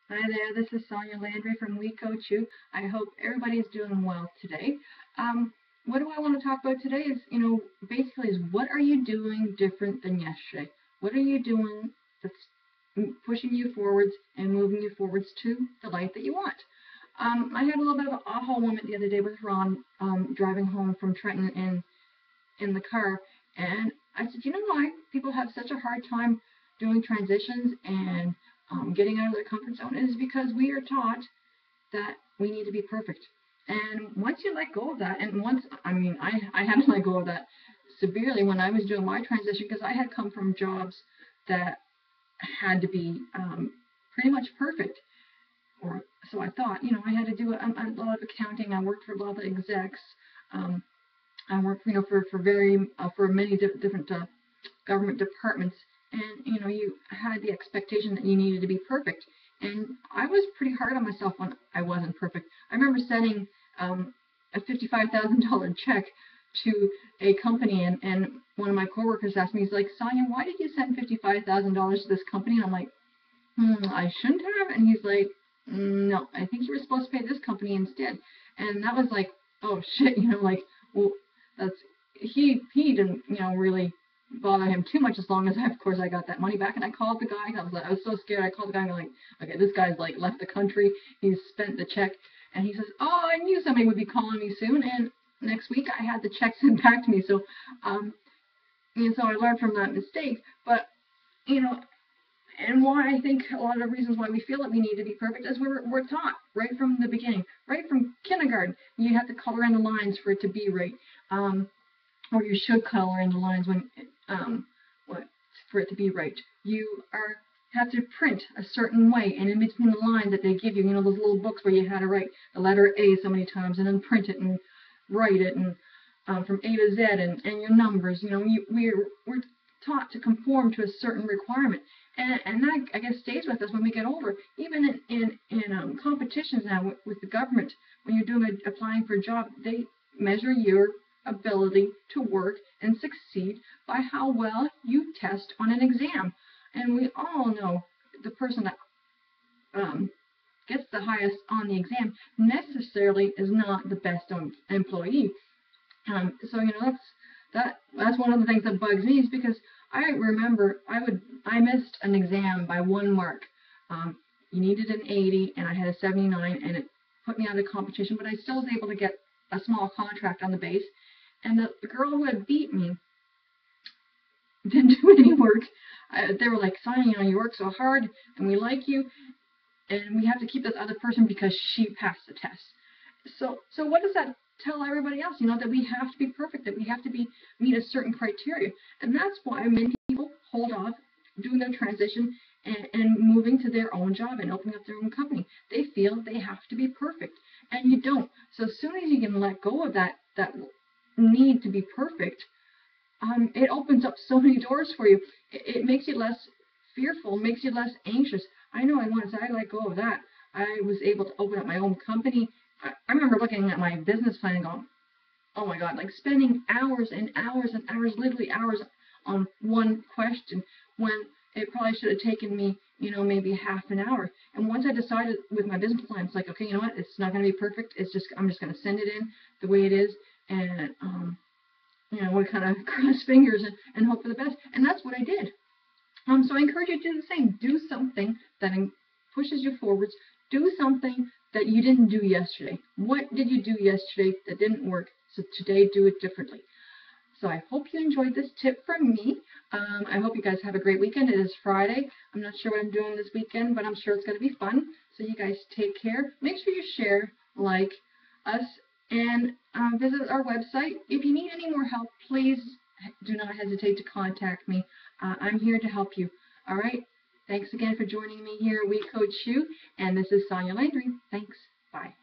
Hi there, this is Sonia Landry from We Coach You. I hope everybody's doing well today. What do I want to talk about today is, basically is what are you doing different than yesterday? What are you doing that's pushing you forwards and moving you forwards to the life that you want? I had a little bit of an aha moment the other day with Ron driving home from Trenton in the car, and I said, you know why people have such a hard time doing transitions and getting out of their comfort zone is because we are taught that we need to be perfect. And once you let go of that, and I had to let go of that severely when I was doing my transition because I had come from jobs that had to be pretty much perfect. Or so I thought, I had to do a lot of accounting. I worked for a lot of execs. I worked, for many different government departments, and you had the expectation that you needed to be perfect. And I was pretty hard on myself when I wasn't perfect. I remember sending a $55,000 check to a company, and one of my coworkers asked me, he's like, Sonia, why did you send $55,000 to this company? And I'm like, I shouldn't have. And he's like, no, I think you were supposed to pay this company instead. And that was like, oh shit, well, that's he didn't really bother him too much as long as of course I got that money back. And I called the guy. I was so scared. I called the guy and I'm like, okay, this guy's like left the country. He's spent the check. And he says, oh, I knew somebody would be calling me soon. And next week I had the check sent back to me. So so I learned from that mistake. But and why I think a lot of reasons why we feel that we need to be perfect is we're taught right from the beginning, right from kindergarten. You have to color in the lines for it to be right, or you should color in the lines when for it to be right. You have to print a certain way, and in between the lines that they give you, those little books where you had to write the letter A so many times and then print it and write it, and from A to Z and your numbers. We're taught to conform to a certain requirement. And that, I guess, stays with us when we get older. Even in competitions now with the government, when you're applying for a job, they measure your ability to work and succeed by how well you test on an exam. And we all know the person that gets the highest on the exam necessarily is not the best employee. So that's one of the things that bugs me, is because I remember I missed an exam by 1 mark. You needed an 80 and I had a 79, and it put me out of competition, but I still was able to get a small contract on the base. And the girl who had beat me didn't do any work. They were like, Sonia, you work so hard and we like you, and we have to keep this other person because she passed the test. So what does that tell everybody else? That we have to be perfect, that we have to meet a certain criteria. And that's why many people hold off doing their transition and moving to their own job and opening up their own company. They feel they have to be perfect, and you don't. So as soon as you can let go of that need to be perfect, it opens up so many doors for you. It makes you less fearful, makes you less anxious. I know once I let go of that, I was able to open up my own company. I remember looking at my business plan and going, oh my God, like spending hours and hours and hours, literally hours on one question, when it probably should have taken me, maybe half an hour. And once I decided with my business plan, it's like, okay, you know what, it's not going to be perfect. I'm just going to send it in the way it is, and we kind of cross fingers and hope for the best. And that's what I did. So I encourage you to do the same. Do something that pushes you forwards. Do something that you didn't do yesterday. What did you do yesterday that didn't work? So today, do it differently. So I hope you enjoyed this tip from me. I hope you guys have a great weekend. It is Friday. I'm not sure what I'm doing this weekend, but I'm sure it's going to be fun. So you guys take care. Make sure you share, like us, and visit our website. If you need any more help, please do not hesitate to contact me. I'm here to help you. All right? Thanks again for joining me here at We Coach You, and this is Sonia Landry. Thanks. Bye.